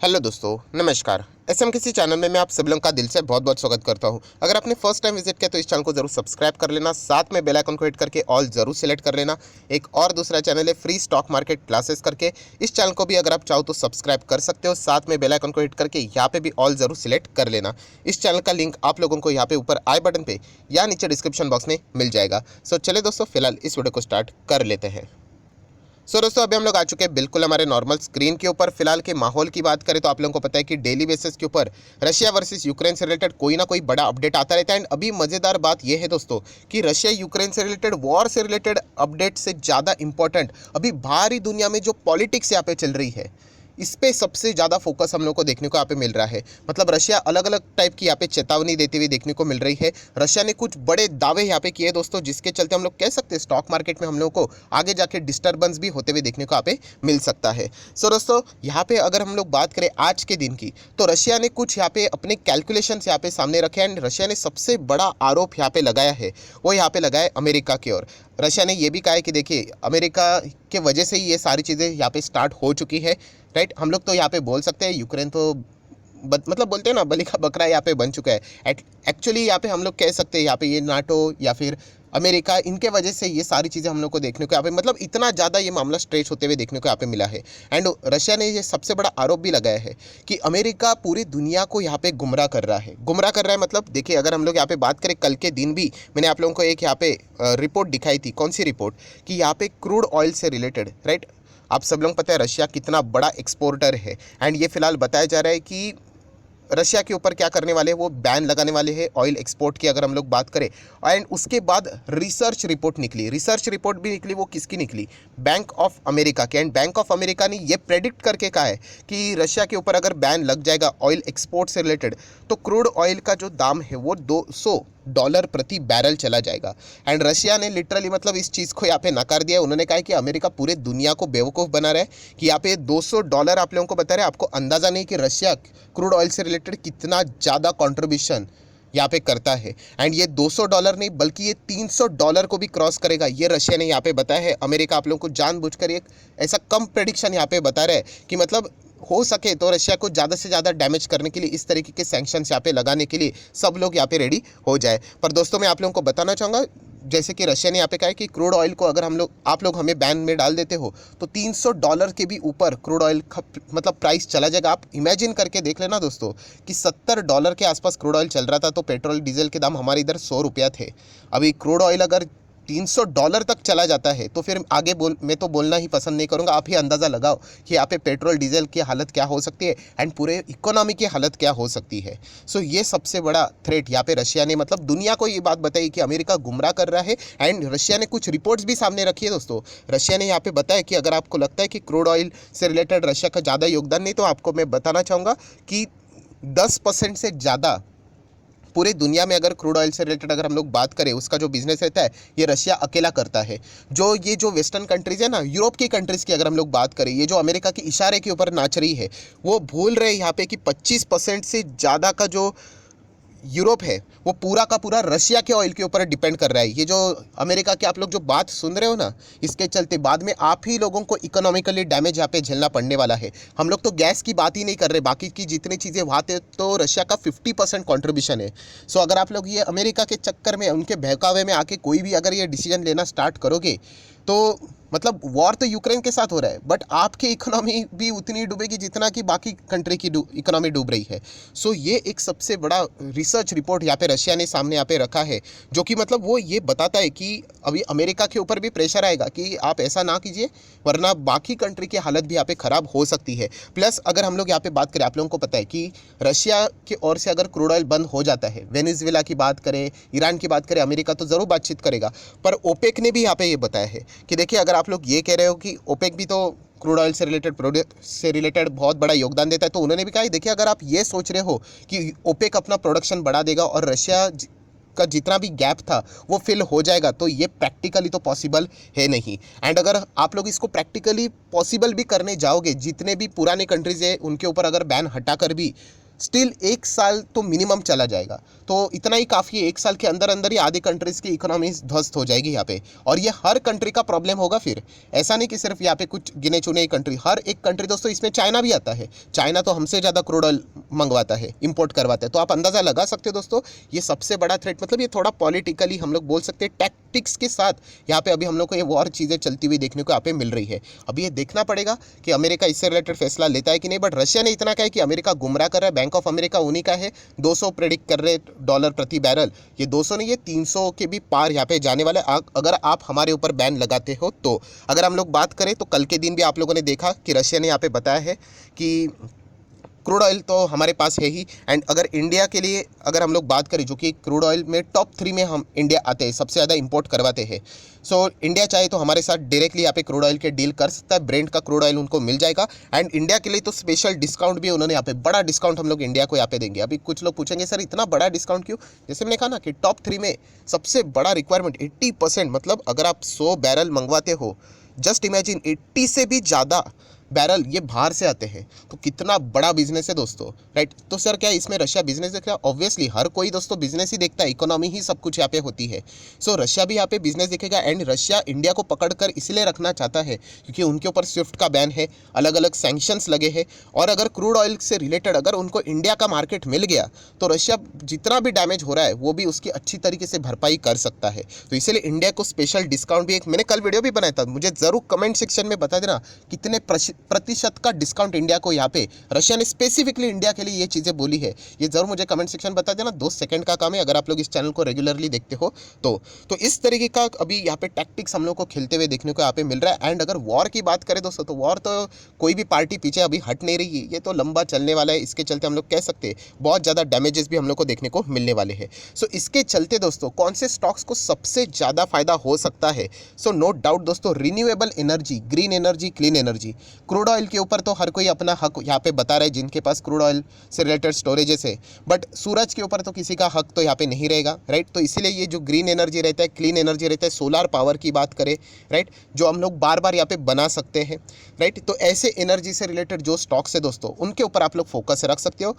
Hello दोस्तों, नमस्कार। SMKC channel में मैं आप सब लोगों का दिल से बहुत बहुत स्वागत करता हूं। अगर आपने फर्स्ट टाइम विजिट किया तो इस चैनल को जरूर सब्सक्राइब कर लेना, साथ में बेल आइकन को हिट करके ऑल जरूर सेलेक्ट कर लेना। एक और दूसरा चैनल है फ्री स्टॉक मार्केट क्लासेस करके, इस चैनल को भी अगर आप चाहो तो सब्सक्राइब कर सकते हो, साथ में बेल आइकन को हिट करके यहाँ पे भी ऑल जरूर सिलेक्ट कर लेना। इस चैनल का लिंक आप लोगों को यहाँ पे ऊपर आई बटन पे या नीचे डिस्क्रिप्शन बॉक्स में मिल जाएगा। सो चले दोस्तों, फिलहाल इस वीडियो को स्टार्ट कर लेते हैं। दोस्तों अभी हम लोग आ चुके हैं बिल्कुल हमारे नॉर्मल स्क्रीन के ऊपर। फिलहाल के माहौल की बात करें तो आप लोगों को पता है कि डेली बेसिस के ऊपर रशिया वर्सेस यूक्रेन से रिलेटेड कोई ना कोई बड़ा अपडेट आता रहता है। एंड अभी मज़ेदार बात यह है दोस्तों कि रशिया यूक्रेन से रिलेटेड वॉर से रिलेटेड अपडेट से ज़्यादा इंपॉर्टेंट अभी बाहरी दुनिया में जो पॉलिटिक्स यहाँ पे चल रही है, इस पे सबसे ज़्यादा फोकस हम लोग को देखने को यहाँ पे मिल रहा है। मतलब रशिया अलग अलग टाइप की यहाँ पे चेतावनी देती हुई देखने को मिल रही है। रशिया ने कुछ बड़े दावे यहाँ पे किए दोस्तों, जिसके चलते हम लोग कह सकते हैं स्टॉक मार्केट में हम लोग को आगे जाके डिस्टर्बेंस भी होते हुए देखने को यहाँ पे मिल सकता है। दोस्तों यहाँ पे अगर हम लोग बात करें आज के दिन की, तो रशिया ने कुछ यहाँ पे अपने कैलकुलेशन यहाँ पे सामने रखे हैं। एंड रशिया ने सबसे बड़ा आरोप यहाँ पे लगाया है, वो यहाँ पे लगाया अमेरिका की ओर। रशिया ने ये भी कहा है कि देखिए अमेरिका के वजह से ही ये सारी चीज़ें यहाँ पे स्टार्ट हो चुकी है। राइट, हम लोग तो यहाँ पे बोल सकते हैं यूक्रेन तो मतलब बोलते हैं ना, बलि का बकरा यहाँ पे बन चुका है। एक्चुअली यहाँ पे हम लोग कह सकते हैं यहाँ पे ये नाटो या फिर अमेरिका, इनके वजह से ये सारी चीज़ें हम लोग को देखने को यहाँ पे मतलब इतना ज़्यादा ये मामला स्ट्रेच होते हुए देखने को यहाँ पे मिला है। एंड रशिया ने ये सबसे बड़ा आरोप भी लगाया है कि अमेरिका पूरी दुनिया को यहाँ पे गुमराह कर रहा है। गुमराह कर रहा है मतलब देखिए, अगर हम लोग यहाँ पे बात करें, कल के दिन भी मैंने आप लोगों को एक यहाँ पे रिपोर्ट दिखाई थी। कौन सी रिपोर्ट? कि यहाँ पे क्रूड ऑयल से रिलेटेड, राइट, आप सब लोग पता है रशिया कितना बड़ा एक्सपोर्टर है। एंड ये फिलहाल बताया जा रहा है कि रशिया के ऊपर क्या करने वाले हैं, वो बैन लगाने वाले हैं ऑयल एक्सपोर्ट की, अगर हम लोग बात करें। एंड उसके बाद रिसर्च रिपोर्ट निकली, रिसर्च रिपोर्ट भी निकली, वो किसकी निकली? बैंक ऑफ अमेरिका की। एंड बैंक ऑफ अमेरिका ने ये प्रेडिक्ट करके कहा है कि रशिया के ऊपर अगर बैन लग जाएगा ऑयल एक्सपोर्ट से रिलेटेड, तो क्रूड ऑयल का जो दाम है वो $200 प्रति बैरल चला जाएगा। एंड रशिया ने लिटरली मतलब इस चीज़ को यहाँ पे नकार दिया। उन्होंने कहा कि अमेरिका पूरे दुनिया को बेवकूफ़ बना रहा है कि यहाँ पे $200 आप लोगों को बता रहे हैं। आपको अंदाज़ा नहीं कि रशिया क्रूड ऑयल से रिलेटेड कितना ज़्यादा कंट्रीब्यूशन यहाँ पे करता है। एंड ये $200 नहीं बल्कि ये $300 को भी क्रॉस करेगा, ये रशिया ने यहाँ पे बताया है। अमेरिका आप लोगों को जानबूझकर एक ऐसा कम प्रेडिक्शन यहाँ पे बता रहा है कि मतलब हो सके तो रशिया को ज़्यादा से ज़्यादा डैमेज करने के लिए इस तरीके के सैंक्शंस यहाँ पे लगाने के लिए सब लोग यहाँ पे रेडी हो जाए। पर दोस्तों मैं आप लोगों को बताना चाहूँगा, जैसे कि रशिया ने यहाँ पे कहा है कि क्रूड ऑयल को अगर आप लोग हमें बैन में डाल देते हो तो $300 के भी ऊपर क्रूड ऑयल का मतलब प्राइस चला जाएगा। आप इमेजिन करके देख लेना दोस्तों कि $70 के आसपास क्रूड ऑयल चल रहा था, तो पेट्रोल डीजल के दाम हमारे इधर ₹100 थे। अभी क्रूड ऑयल अगर $300 तक चला जाता है तो फिर आगे मैं तो बोलना ही पसंद नहीं करूँगा। आप ही अंदाज़ा लगाओ कि यहाँ पे पेट्रोल डीजल की हालत क्या हो सकती है एंड पूरे इकोनॉमी की हालत क्या हो सकती है। सो ये सबसे बड़ा थ्रेट यहाँ पे रशिया ने मतलब दुनिया को ये बात बताई कि अमेरिका गुमराह कर रहा है। एंड रशिया ने कुछ रिपोर्ट्स भी सामने रखी है दोस्तों। रशिया ने यहाँ पे बताया कि अगर आपको लगता है कि क्रूड ऑयल से रिलेटेड रशिया का ज़्यादा योगदान नहीं, तो आपको मैं बताना चाहूँगा कि 10% से ज़्यादा पूरे दुनिया में अगर क्रूड ऑयल से रिलेटेड अगर हम लोग बात करें, उसका जो बिजनेस रहता है ये रशिया अकेला करता है। जो वेस्टर्न कंट्रीज़ है ना, यूरोप की कंट्रीज़ की अगर हम लोग बात करें, ये जो अमेरिका के इशारे के ऊपर नाच रही है, वो भूल रहे यहाँ पे कि 25% से ज़्यादा का जो यूरोप है वो पूरा का पूरा रशिया के ऑयल के ऊपर डिपेंड कर रहा है। ये जो अमेरिका की आप लोग जो बात सुन रहे हो ना, इसके चलते बाद में आप ही लोगों को इकोनॉमिकली डैमेज यहाँ पे झेलना पड़ने वाला है। हम लोग तो गैस की बात ही नहीं कर रहे, बाकी की जितनी चीज़ें वहाँ थे तो रशिया का 50% कॉन्ट्रीब्यूशन है। सो अगर आप लोग ये अमेरिका के चक्कर में, उनके बहकावे में आके कोई भी अगर ये डिसीजन लेना स्टार्ट करोगे, तो मतलब वॉर तो यूक्रेन के साथ हो रहा है, बट आपकी इकोनॉमी भी उतनी डूबेगी जितना कि बाकी कंट्री की इकोनॉमी डूब रही है। सो ये एक सबसे बड़ा रिसर्च रिपोर्ट यहाँ पे रशिया ने सामने यहाँ पे रखा है, जो कि मतलब वो ये बताता है कि अभी अमेरिका के ऊपर भी प्रेशर आएगा कि आप ऐसा ना कीजिए वरना बाकी कंट्री की हालत भी यहाँ पे ख़राब हो सकती है। प्लस अगर हम लोग यहाँ पे बात करें, आप लोगों को पता है कि रशिया की ओर से अगर क्रूड ऑयल बंद हो जाता है, वेनेजुएला की बात करें, ईरान की बात करें, अमेरिका तो ज़रूर बातचीत करेगा। पर ओपेक ने भी यहाँ पे ये बताया है कि देखिए, अगर आप लोग ये कह रहे हो कि ओपेक भी तो क्रूड ऑयल से रिलेटेड प्रोडक्ट से रिलेटेड बहुत बड़ा योगदान देता है, तो उन्होंने भी कहा देखिए, अगर आप ये सोच रहे हो कि ओपेक अपना प्रोडक्शन बढ़ा देगा और रशिया का जितना भी गैप था वो फिल हो जाएगा, तो ये प्रैक्टिकली तो पॉसिबल है नहीं। एंड अगर आप लोग इसको प्रैक्टिकली पॉसिबल भी करने जाओगे, जितने भी पुराने कंट्रीज़ है उनके ऊपर अगर बैन हटा कर भी स्टिल 1 साल तो मिनिमम चला जाएगा। तो इतना ही काफ़ी है, 1 साल के अंदर अंदर ही आधी कंट्रीज़ की इकोनॉमी ध्वस्त हो जाएगी यहाँ पे। और ये हर कंट्री का प्रॉब्लम होगा फिर, ऐसा नहीं कि सिर्फ यहाँ पे कुछ गिने चुने ही कंट्री, हर एक कंट्री दोस्तों, इसमें चाइना भी आता है। चाइना तो हमसे ज़्यादा क्रूड ऑयल मंगवाता है, इंपोर्ट करवाता है। तो आप अंदाज़ा लगा सकते हो दोस्तों, ये सबसे बड़ा थ्रेट, मतलब ये थोड़ा पॉलिटिकली हम लोग बोल सकते हैं टैक्टिक्स के साथ यहाँ पे अभी हम लोग को ये वॉर चीज़ें चलती हुई देखने को यहाँ पे मिल रही है। अभी ये देखना पड़ेगा कि अमेरिका इससे रिलेटेड फैसला लेता है कि नहीं। बट रशिया ने इतना कहा है कि अमेरिका गुमराह कर रहा है, बैंक ऑफ अमेरिका उन्हीं का है, 200 प्रेडिक्ट कर रहे डॉलर प्रति बैरल। ये 200 नहीं, ये 300 के भी पार यहाँ पे जाने वाला है अगर आप हमारे ऊपर बैन लगाते हो तो। अगर हम लोग बात करें तो कल के दिन भी आप लोगों ने देखा कि रशिया ने यहाँ पे बताया है कि क्रूड ऑयल तो हमारे पास है ही। एंड अगर इंडिया के लिए अगर हम लोग बात करें, जो कि क्रूड ऑयल में टॉप 3 में हम इंडिया आते हैं, सबसे ज़्यादा इंपोर्ट करवाते हैं। सो इंडिया चाहे तो हमारे साथ डायरेक्टली यहाँ पे क्रूड ऑयल के डील कर सकता है, ब्रेंट का क्रूड ऑयल उनको मिल जाएगा। एंड इंडिया के लिए तो स्पेशल डिस्काउंट भी उन्होंने यहाँ पे, बड़ा डिस्काउंट हम लोग इंडिया को यहाँ पे देंगे। अभी कुछ लोग पूछेंगे सर इतना बड़ा डिस्काउंट क्यों? जैसे मैंने कहा ना कि टॉप 3 में सबसे बड़ा रिक्वायरमेंट 80%, मतलब अगर आप 100 बैरल मंगवाते हो, जस्ट इमेजिन 80 से भी ज़्यादा बैरल ये बाहर से आते हैं, तो कितना बड़ा बिजनेस है दोस्तों, राइट। तो सर क्या इसमें रशिया बिजनेस देख रहा है? ऑब्वियसली हर कोई दोस्तों बिजनेस ही देखता है, इकोनॉमी ही सब कुछ यहाँ पे होती है। सो रशिया भी यहाँ पे बिजनेस देखेगा। एंड रशिया इंडिया को पकड़कर इसलिए रखना चाहता है क्योंकि उनके ऊपर स्विफ्ट का बैन है, अलग अलग सैंक्शंस लगे हैं। और अगर क्रूड ऑयल से रिलेटेड अगर उनको इंडिया का मार्केट मिल गया तो रशिया जितना भी डैमेज हो रहा है वो भी उसकी अच्छी तरीके से भरपाई कर सकता है। तो इसीलिए इंडिया को स्पेशल डिस्काउंट भी, एक मैंने कल वीडियो भी बनाया था, मुझे ज़रूर कमेंट सेक्शन में बता देना कितने प्रतिशत का डिस्काउंट इंडिया को यहाँ पे रशिया ने स्पेसिफिकली इंडिया के लिए ये चीज़ें बोली है। ये जरूर मुझे कमेंट सेक्शन बता देना, 2 सेकंड का काम है अगर आप लोग इस चैनल को रेगुलरली देखते हो तो इस तरीके का अभी यहाँ पे टैक्टिक्स हम लोग को खेलते हुए देखने को यहाँ पे मिल रहा है। एंड अगर वॉर की बात करें दोस्तों, तो वॉर तो कोई भी पार्टी पीछे अभी हट नहीं रही है, ये तो लंबा चलने वाला है। इसके चलते हम लोग कह सकते हैं बहुत ज़्यादा डैमेजेस भी हम लोग को देखने को मिलने वाले हैं। सो इसके चलते दोस्तों कौन से स्टॉक्स को सबसे ज़्यादा फायदा हो सकता है? सो नो डाउट दोस्तों, renewable energy, green energy, clean energy. Crude oil के ऊपर तो हर कोई अपना हक यहाँ पे बता रहा है जिनके पास क्रूड ऑयल से रिलेटेड स्टोरेजेस है, बट सूरज के ऊपर तो किसी का हक तो यहाँ पे नहीं रहेगा, राइट। तो इसीलिए ये जो ग्रीन एनर्जी रहता है, क्लीन एनर्जी रहता है, सोलार पावर की बात करें, राइट, जो हम लोग बार बार यहाँ पे बना सकते हैं, राइट। तो ऐसे एनर्जी से रिलेटेड जो स्टॉक्स है दोस्तों, उनके ऊपर आप लोग फोकस रख सकते हो।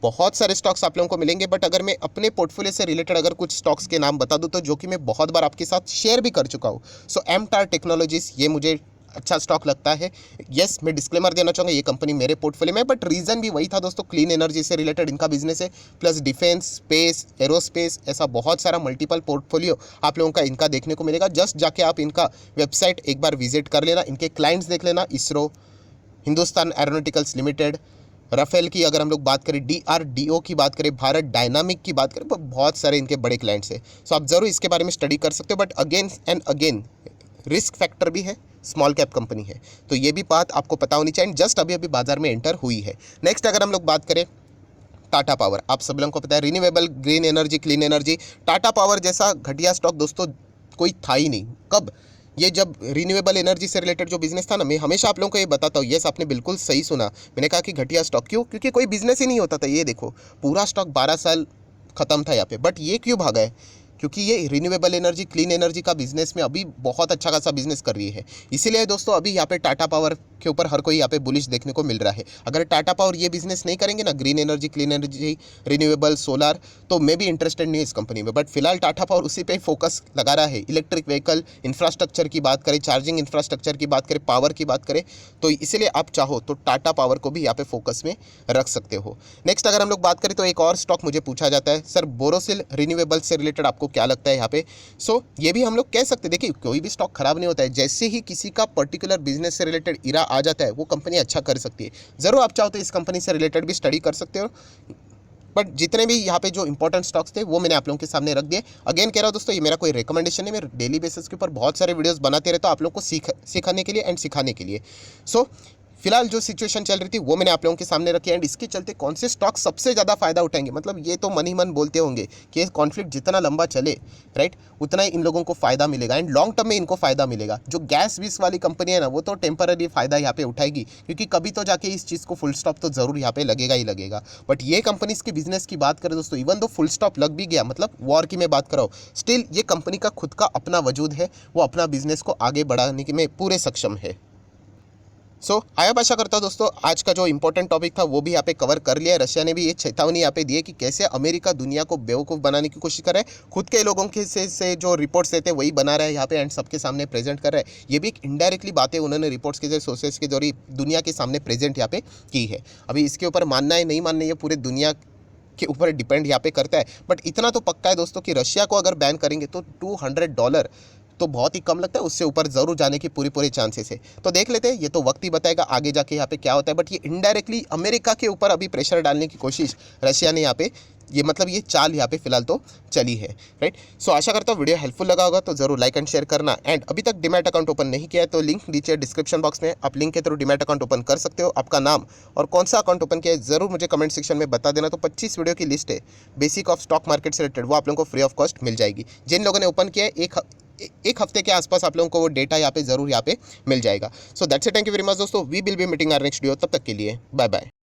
बहुत सारे स्टॉक्स आप लोगों को मिलेंगे, बट अगर मैं अपने पोर्टफोलियो से रिलेटेड अगर कुछ स्टॉक्स के नाम बता दूं तो जो कि मैं बहुत बार आपके साथ शेयर भी कर चुका हूं। सो एमटार टेक्नोलॉजीज, ये मुझे अच्छा स्टॉक लगता है। यस, मैं डिस्क्लेमर देना चाहूँगा, ये कंपनी मेरे पोर्टफोलियो में, बट रीज़न भी वही था दोस्तों, क्लीन एनर्जी से रिलेटेड इनका बिजनेस है, प्लस डिफेंस, स्पेस, एरोस्पेस, ऐसा बहुत सारा मल्टीपल पोर्टफोलियो आप लोगों का इनका देखने को मिलेगा। जस्ट जाके आप इनका वेबसाइट एक बार विजिट कर लेना, इनके क्लाइंट्स देख लेना, ISRO, Hindustan aeronauticals limited, Rafale की अगर हम लोग बात करें, DRDO की बात करें, भारत डायनामिक की बात करें, तो बहुत सारे इनके बड़े क्लाइंट्स हैं। सो आप ज़रूर इसके बारे में स्टडी कर सकते हो। But again and again risk factor भी है, स्मॉल कैप कंपनी है, तो ये भी बात आपको पता होनी चाहिए। जस्ट अभी अभी बाजार में एंटर हुई है। नेक्स्ट अगर हम लोग बात करें टाटा पावर, आप सब लोगों को पता है renewable, green energy, clean energy, Tata power जैसा घटिया स्टॉक दोस्तों कोई था ही नहीं। कब? ये जब रिन्यूएबल एनर्जी से रिलेटेड जो बिजनेस था ना, मैं हमेशा आप लोगों को ये बताता हूँ, यस आपने बिल्कुल सही सुना, मैंने कहा कि घटिया स्टॉक क्यों? क्योंकि कोई बिजनेस ही नहीं होता था। ये देखो पूरा स्टॉक 12 साल खत्म था यहाँ पे, बट ये क्यों भागा है? क्योंकि ये रिन्यूएबल एनर्जी, क्लीन एनर्जी का बिजनेस में अभी बहुत अच्छा खासा बिजनेस कर रही है। इसीलिए दोस्तों अभी यहाँ पे टाटा पावर के ऊपर हर कोई यहाँ पे बुलिश देखने को मिल रहा है। अगर टाटा पावर ये बिजनेस नहीं करेंगे ना, green energy, clean energy, renewable, solar, तो मैं भी इंटरेस्टेड नहीं इस कंपनी में। बट फिलहाल टाटा पावर उसी पे फोकस लगा रहा है। इलेक्ट्रिक व्हीकल इंफ्रास्ट्रक्चर की बात करें, चार्जिंग इंफ्रास्ट्रक्चर की बात करें, पावर की बात करें, तो इसीलिए आप चाहो तो टाटा पावर को भी यहाँ पे फोकस में रख सकते हो। नेक्स्ट अगर हम लोग बात करें तो एक और स्टॉक मुझे पूछा जाता है, सर बोरोसिल रिन्यूएबल से रिलेटेड आपको क्या लगता है यहाँ पे? सो ये भी हम लोग कह सकते हैं, देखिए कोई भी स्टॉक खराब नहीं होता है, जैसे ही किसी का पर्टिकुलर बिजनेस से रिलेटेड इरा आ जाता है वो कंपनी अच्छा कर सकती है। ज़रूर आप चाहो तो इस कंपनी से रिलेटेड भी स्टडी कर सकते हो। बट जितने भी यहाँ पे जो इंपॉर्टेंट स्टॉक्स थे वो मैंने आप लोगों के सामने रख दिए। अगेन कह रहा हूँ दोस्तों, ये मेरा कोई रिकमेंडेशन है, मैं डेली बेसिस के ऊपर बहुत सारे वीडियोस बनाते रहता हूँ आप लोगों को सिखाने के लिए एंड सिखाने के लिए। सो फिलहाल जो सिचुएशन चल रही थी वो मैंने आप लोगों के सामने रखी एंड इसके चलते कौन से स्टॉक सबसे ज़्यादा फायदा उठाएंगे, मतलब ये तो मन ही मन बोलते होंगे कि कॉन्फ्लिक्ट जितना लंबा चले, राइट, उतना ही इन लोगों को फायदा मिलेगा एंड लॉन्ग टर्म में इनको फायदा मिलेगा। जो गैस बीस वाली कंपनी है ना, वो तो टेम्पररी फायदा यहाँ पे उठाएगी, क्योंकि कभी तो जाके इस चीज़ को फुल स्टॉप तो जरूर यहाँ पे लगेगा ही लगेगा। बट ये कंपनीज के बिजनेस की बात करें दोस्तों, इवन दो फुल स्टॉप लग भी गया, मतलब वॉर की मैं बात कर रहा हूँ, स्टिल ये कंपनी का खुद का अपना वजूद है, वो अपना बिजनेस को आगे बढ़ाने में पूरे सक्षम है। आया आशा करता हूँ दोस्तों आज का जो इंपॉर्टेंट टॉपिक था वो भी यहाँ पे कवर कर लिया है। रशिया ने भी ये चेतावनी यहाँ पे दी है कि कैसे अमेरिका दुनिया को बेवकूफ़ बनाने की कोशिश कर रहा है, खुद के लोगों के से जो रिपोर्ट्स देते हैं वही बना रहा है यहाँ पे एंड सबके सामने प्रेजेंट कर रहा है। ये भी एक इनडायरेक्टली बातें उन्होंने रिपोर्ट्स के जरिए सोर्सेस के जरिए दुनिया के सामने प्रेजेंट यहाँ पे की है। अभी इसके ऊपर मानना है नहीं मानना है ये पूरे दुनिया के ऊपर डिपेंड यहाँ पे करता है, बट इतना तो पक्का है दोस्तों कि रशिया को अगर बैन करेंगे तो $200 तो बहुत ही कम लगता है, उससे ऊपर ज़रूर जाने की पूरी चांसेस है। तो देख लेते हैं, ये तो वक्त ही बताएगा आगे जाके यहाँ पे क्या होता है, बट ये इनडायरेक्टली अमेरिका के ऊपर अभी प्रेशर डालने की कोशिश रशिया ने यहाँ पे ये चाल यहाँ पे फिलहाल तो चली है, राइट। आशा करता हूँ वीडियो हेल्पफुल लगा होगा, तो जरूर लाइक एंड शेयर करना। एंड अभी तक डीमैट अकाउंट ओपन नहीं किया है तो लिंक नीचे डिस्क्रिप्शन बॉक्स में, आप लिंक के थ्रू डीमैट अकाउंट ओपन कर सकते हो। आपका नाम और कौन सा अकाउंट ओपन किया है जरूर मुझे कमेंट सेक्शन में बता देना। तो 25 वीडियो की लिस्ट है बेसिक ऑफ स्टॉक मार्केट से रिलेटेड, वो आप लोगों को फ्री ऑफ कॉस्ट मिल जाएगी। जिन लोगों ने ओपन किया है एक हफ्ते के आसपास आप लोगों को वो डेटा यहाँ पे जरूर यहाँ पे मिल जाएगा। So that's it, thank you very much दोस्तों, we will be meeting our next video. तब तक के लिए बाय बाय।